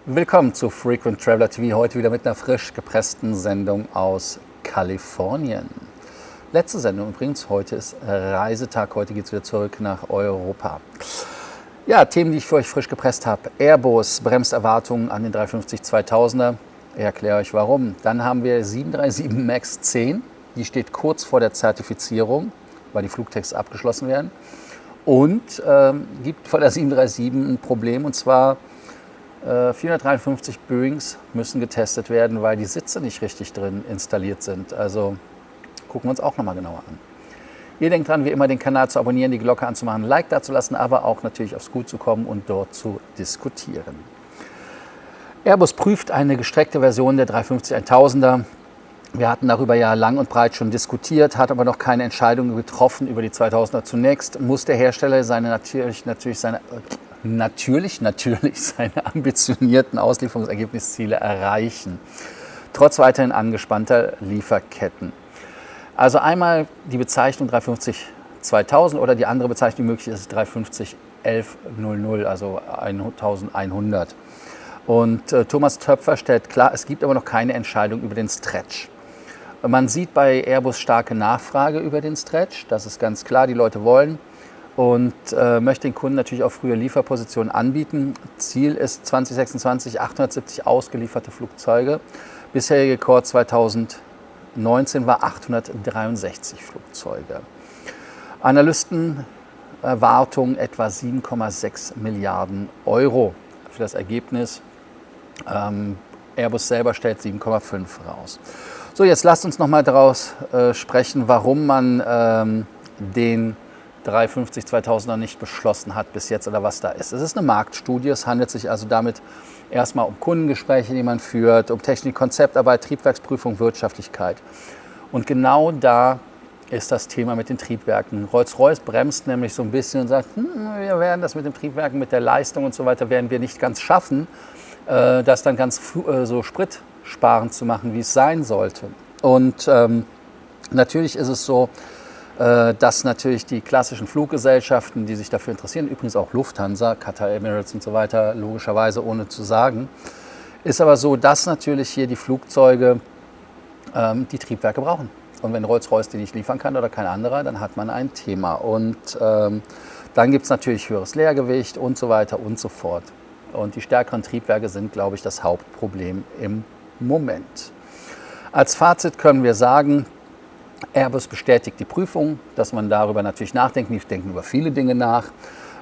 Willkommen zu Frequent Traveler TV, heute wieder mit einer frisch gepressten Sendung aus Kalifornien. Letzte Sendung übrigens, heute ist Reisetag, heute geht es wieder zurück nach Europa. Ja, Themen, die ich für euch frisch gepresst habe. Airbus bremst Erwartungen an den 350-2000er, ich erkläre euch warum. Dann haben wir 737 MAX 10, die steht kurz vor der Zertifizierung, weil die Flugtests abgeschlossen werden. Und gibt vor der 737 ein Problem, und zwar 453 Boeings müssen getestet werden, weil die Sitze nicht richtig drin installiert sind. Also gucken wir uns auch nochmal genauer an. Ihr denkt dran, wie immer den Kanal zu abonnieren, die Glocke anzumachen, ein Like dazulassen, aber auch natürlich aufs Gut zu kommen und dort zu diskutieren. Airbus prüft eine gestreckte Version der 350-1000er. Wir hatten darüber ja lang und breit schon diskutiert, hat aber noch keine Entscheidung getroffen über die 2000er. Zunächst muss der Hersteller seine ambitionierten Auslieferungsergebnisziele erreichen, trotz weiterhin angespannter Lieferketten. Also einmal die Bezeichnung 350-2000 oder die andere Bezeichnung, die möglich ist, 350-1100, also 1100. Und Thomas Töpfer stellt klar, es gibt aber noch keine Entscheidung über den Stretch. Man sieht bei Airbus starke Nachfrage über den Stretch, das ist ganz klar, die Leute wollen und möchte den Kunden natürlich auch frühe Lieferpositionen anbieten. Ziel ist 2026 870 ausgelieferte Flugzeuge. Bisherige Rekord 2019 war 863 Flugzeuge. Analystenerwartung etwa 7,6 Milliarden Euro für das Ergebnis. Airbus selber stellt 7,5 raus. So, jetzt lasst uns noch mal daraus sprechen, warum man den 350-2000er nicht beschlossen hat bis jetzt oder was da ist. Es ist eine Marktstudie, es handelt sich also damit erstmal um Kundengespräche, die man führt, um Technik, Konzeptarbeit, Triebwerksprüfung, Wirtschaftlichkeit. Und genau da ist das Thema mit den Triebwerken. Rolls-Royce bremst nämlich so ein bisschen und sagt, wir werden das mit den Triebwerken, mit der Leistung und so weiter, werden wir nicht ganz schaffen, das dann ganz so spritsparend zu machen, wie es sein sollte. Und natürlich ist es so, dass natürlich die klassischen Fluggesellschaften, die sich dafür interessieren, übrigens auch Lufthansa, Qatar, Emirates und so weiter, logischerweise ohne zu sagen, ist aber so, dass natürlich hier die Flugzeuge die Triebwerke brauchen. Und wenn Rolls-Royce die nicht liefern kann oder kein anderer, dann hat man ein Thema. Und dann gibt es natürlich höheres Leergewicht und so weiter und so fort. Und die stärkeren Triebwerke sind, glaube ich, das Hauptproblem im Moment. Als Fazit können wir sagen, Airbus bestätigt die Prüfung, dass man darüber natürlich nachdenkt. Wir denken über viele Dinge nach,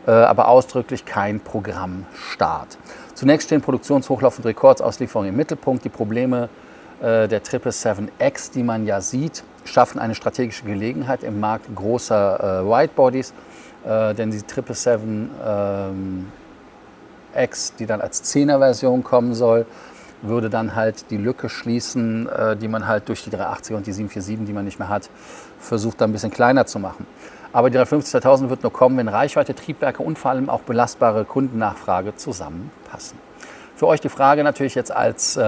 aber ausdrücklich kein Programmstart. Zunächst stehen Produktionshochlauf und Rekordauslieferungen im Mittelpunkt. Die Probleme der 777X, die man ja sieht, schaffen eine strategische Gelegenheit im Markt großer Widebodies, denn die 777X, die dann als 10er-Version kommen soll, würde dann halt die Lücke schließen, die man halt durch die 380er und die 747, die man nicht mehr hat, versucht dann ein bisschen kleiner zu machen. Aber die 350-2000 wird nur kommen, wenn Reichweite, Triebwerke und vor allem auch belastbare Kundennachfrage zusammenpassen. Für euch die Frage natürlich jetzt als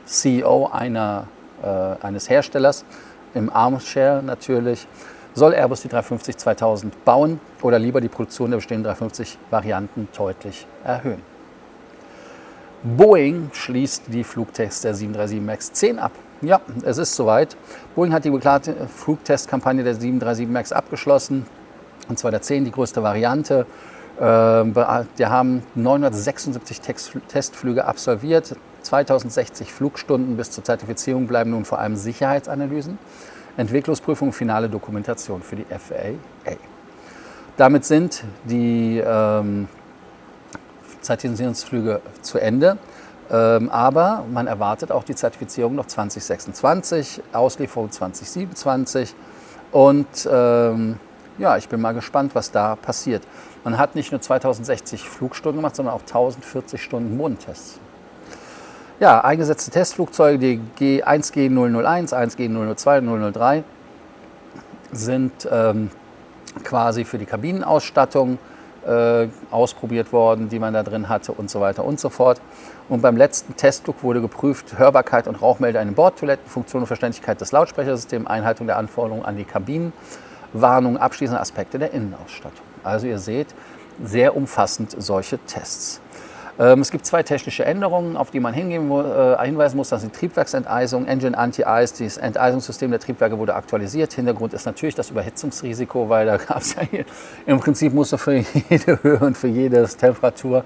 CEO eines Herstellers, im Armshare natürlich, soll Airbus die 350-2000 bauen oder lieber die Produktion der bestehenden 350-Varianten deutlich erhöhen? Boeing schließt die Flugtests der 737 MAX 10 ab. Ja, es ist soweit. Boeing hat die geplante Flugtestkampagne der 737 MAX abgeschlossen, und zwar der 10, die größte Variante. Die haben 976 Testflüge absolviert, 2060 Flugstunden bis zur Zertifizierung bleiben nun vor allem Sicherheitsanalysen, Entwicklungsprüfung und finale Dokumentation für die FAA. Damit sind die Zertifizierungsflüge zu Ende, aber man erwartet auch die Zertifizierung noch 2026, Auslieferung 2027 und ja, ich bin mal gespannt, was da passiert. Man hat nicht nur 2060 Flugstunden gemacht, sondern auch 1040 Stunden Bodentests. Ja, eingesetzte Testflugzeuge, die G1G001, 1G002 und 003 sind quasi für die Kabinenausstattung ausprobiert worden, die man da drin hatte und so weiter und so fort. Und beim letzten Testflug wurde geprüft Hörbarkeit und Rauchmelder in den Bordtoiletten, Funktion und Verständlichkeit des Lautsprechersystems, Einhaltung der Anforderungen an die Kabinen, Warnung, abschließende Aspekte der Innenausstattung. Also ihr seht, sehr umfassend solche Tests. Es gibt zwei technische Änderungen, auf die man hinweisen muss. Das ist die Triebwerksenteisung, Engine Anti-Ice. Das Enteisungssystem der Triebwerke wurde aktualisiert. Hintergrund ist natürlich das Überhitzungsrisiko, weil da gab es ja hier, im Prinzip musste für jede Höhe und für jede Temperatur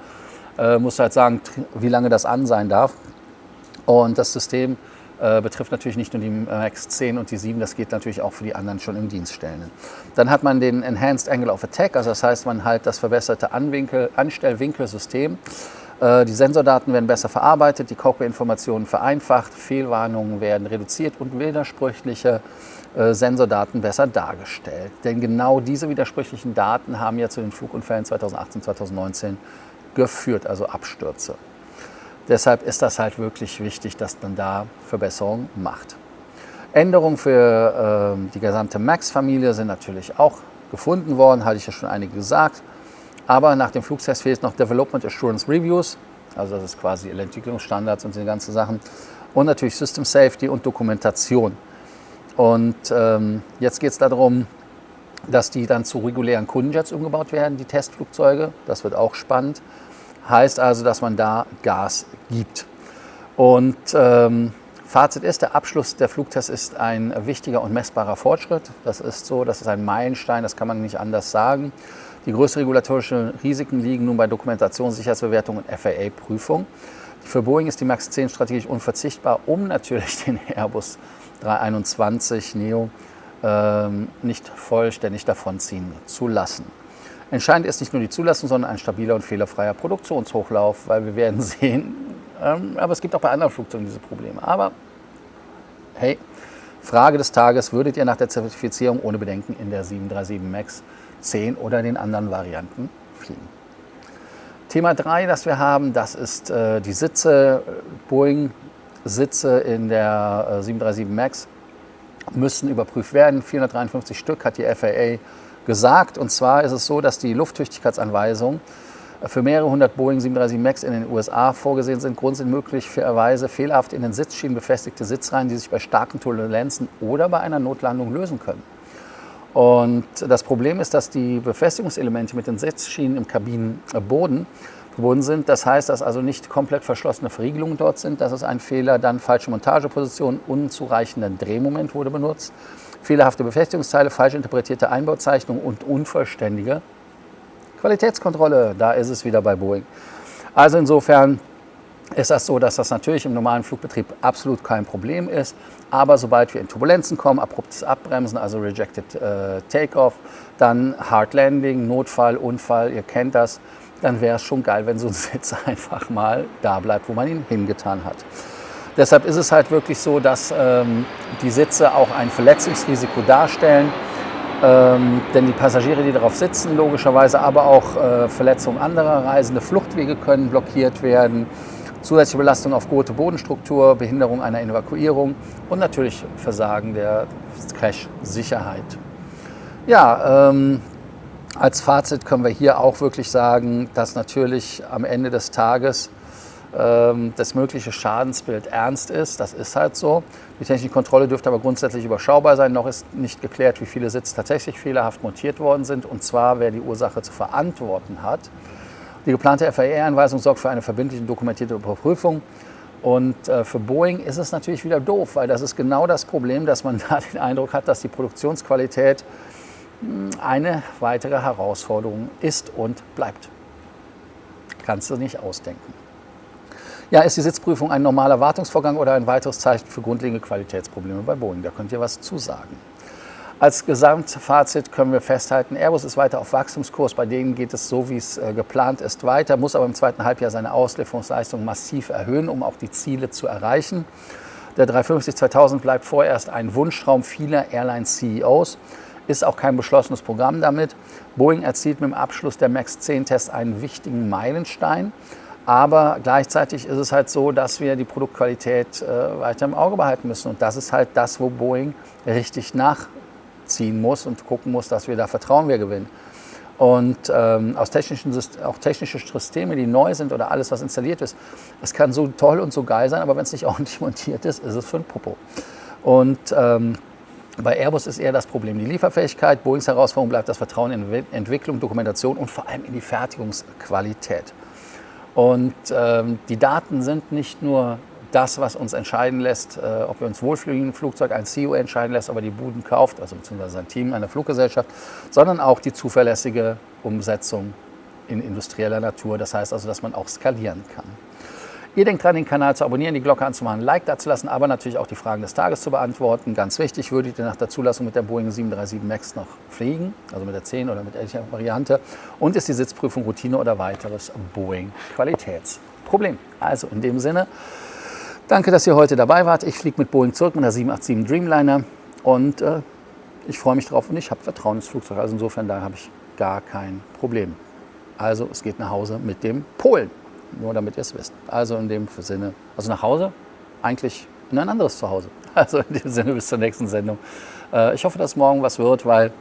musst du halt sagen, wie lange das an sein darf. Und das System betrifft natürlich nicht nur die Max 10 und die 7, das geht natürlich auch für die anderen schon im Dienststellen. Dann hat man den Enhanced Angle of Attack, also das heißt, man hat das verbesserte Anstellwinkelsystem. Die Sensordaten werden besser verarbeitet, die Cockpit-Informationen vereinfacht, Fehlwarnungen werden reduziert und widersprüchliche Sensordaten besser dargestellt. Denn genau diese widersprüchlichen Daten haben ja zu den Flugunfällen 2018, 2019 geführt, also Abstürze. Deshalb ist das halt wirklich wichtig, dass man da Verbesserungen macht. Änderungen für die gesamte MAX-Familie sind natürlich auch gefunden worden, hatte ich ja schon einige gesagt. Aber nach dem Flugtest fehlt noch Development Assurance Reviews, also das ist quasi Entwicklungsstandards und diese ganzen Sachen. Und natürlich System Safety und Dokumentation. Und jetzt geht es darum, dass die dann zu regulären Kundenjets umgebaut werden, die Testflugzeuge. Das wird auch spannend. Heißt also, dass man da Gas gibt. Und Fazit ist, der Abschluss der Flugtests ist ein wichtiger und messbarer Fortschritt. Das ist so, das ist ein Meilenstein, das kann man nicht anders sagen. Die größten regulatorischen Risiken liegen nun bei Dokumentation, Sicherheitsbewertung und FAA-Prüfung. Für Boeing ist die MAX 10 strategisch unverzichtbar, um natürlich den Airbus 321 Neo nicht vollständig davonziehen zu lassen. Entscheidend ist nicht nur die Zulassung, sondern ein stabiler und fehlerfreier Produktionshochlauf, weil wir werden sehen, aber es gibt auch bei anderen Flugzeugen diese Probleme. Aber hey, Frage des Tages, würdet ihr nach der Zertifizierung ohne Bedenken in der 737 MAX 10 oder den anderen Varianten fliegen? Thema 3, das wir haben, das ist die Sitze. Boeing-Sitze in der 737 MAX müssen überprüft werden. 453 Stück hat die FAA gesagt. Und zwar ist es so, dass die Lufttüchtigkeitsanweisungen für mehrere hundert Boeing 737 MAX in den USA vorgesehen sind. Grund sind möglicherweise fehlerhaft in den Sitzschienen befestigte Sitzreihen, die sich bei starken Turbulenzen oder bei einer Notlandung lösen können. Und das Problem ist, dass die Befestigungselemente mit den Sitzschienen im Kabinenboden verbunden sind. Das heißt, dass also nicht komplett verschlossene Verriegelungen dort sind. Das ist ein Fehler. Dann falsche Montageposition, unzureichender Drehmoment wurde benutzt. Fehlerhafte Befestigungsteile, falsch interpretierte Einbauzeichnung und unvollständige Qualitätskontrolle. Da ist es wieder bei Boeing. Also insofern ist das so, dass das natürlich im normalen Flugbetrieb absolut kein Problem ist. Aber sobald wir in Turbulenzen kommen, abruptes Abbremsen, also Rejected Takeoff, dann Hard Landing, Notfall, Unfall, ihr kennt das, dann wäre es schon geil, wenn so ein Sitz einfach mal da bleibt, wo man ihn hingetan hat. Deshalb ist es halt wirklich so, dass die Sitze auch ein Verletzungsrisiko darstellen. Denn die Passagiere, die darauf sitzen, logischerweise, aber auch Verletzungen anderer Reisende, Fluchtwege können blockiert werden, zusätzliche Belastung auf gute Bodenstruktur, Behinderung einer Evakuierung und natürlich Versagen der Crash-Sicherheit. Ja, als Fazit können wir hier auch wirklich sagen, dass natürlich am Ende des Tages das mögliche Schadensbild ernst ist. Das ist halt so. Die technische Kontrolle dürfte aber grundsätzlich überschaubar sein. Noch ist nicht geklärt, wie viele Sitze tatsächlich fehlerhaft montiert worden sind und zwar, wer die Ursache zu verantworten hat. Die geplante FAA-Einweisung sorgt für eine verbindliche und dokumentierte Überprüfung. Und für Boeing ist es natürlich wieder doof, weil das ist genau das Problem, dass man da den Eindruck hat, dass die Produktionsqualität eine weitere Herausforderung ist und bleibt. Kannst du nicht ausdenken. Ja, ist die Sitzprüfung ein normaler Wartungsvorgang oder ein weiteres Zeichen für grundlegende Qualitätsprobleme bei Boeing? Da könnt ihr was zu sagen. Als Gesamtfazit können wir festhalten, Airbus ist weiter auf Wachstumskurs. Bei denen geht es so, wie es geplant ist, weiter, muss aber im zweiten Halbjahr seine Auslieferungsleistung massiv erhöhen, um auch die Ziele zu erreichen. Der 350-2000 bleibt vorerst ein Wunschtraum vieler Airline-CEOs, ist auch kein beschlossenes Programm damit. Boeing erzielt mit dem Abschluss der MAX 10-Tests einen wichtigen Meilenstein. Aber gleichzeitig ist es halt so, dass wir die Produktqualität weiter im Auge behalten müssen. Und das ist halt das, wo Boeing richtig nachziehen muss und gucken muss, dass wir da Vertrauen gewinnen. Und auch technische Systeme, die neu sind oder alles, was installiert ist, es kann so toll und so geil sein, aber wenn es nicht ordentlich montiert ist, ist es für ein Popo. Und bei Airbus ist eher das Problem die Lieferfähigkeit. Boeings Herausforderung bleibt das Vertrauen in Entwicklung, Dokumentation und vor allem in die Fertigungsqualität. Und die Daten sind nicht nur das, was uns entscheiden lässt, ob wir uns wohlfühlen im Flugzeug, ein CEO entscheiden lässt, ob er die Buden kauft, also beziehungsweise sein Team einer Fluggesellschaft, sondern auch die zuverlässige Umsetzung in industrieller Natur. Das heißt also, dass man auch skalieren kann. Ihr denkt dran, den Kanal zu abonnieren, die Glocke anzumachen, ein Like dazulassen, aber natürlich auch die Fragen des Tages zu beantworten. Ganz wichtig, würdet ihr nach der Zulassung mit der Boeing 737 MAX noch fliegen, also mit der 10 oder mit welcher Variante? Und ist die Sitzprüfung Routine oder weiteres Boeing-Qualitätsproblem? Also in dem Sinne, danke, dass ihr heute dabei wart. Ich fliege mit Boeing zurück mit der 787 Dreamliner und ich freue mich drauf und ich habe Vertrauen ins Flugzeug. Also insofern, da habe ich gar kein Problem. Also es geht nach Hause mit dem Polen. Nur damit ihr es wisst. Also in dem Sinne, also nach Hause, eigentlich in ein anderes Zuhause. Also in dem Sinne, bis zur nächsten Sendung. Ich hoffe, dass morgen was wird, weil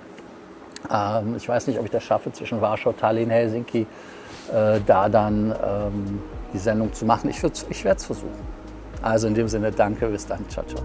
ich weiß nicht, ob ich das schaffe, zwischen Warschau, Tallinn, Helsinki, da dann die Sendung zu machen. Ich werde es versuchen. Also in dem Sinne, danke, bis dann. Ciao, ciao.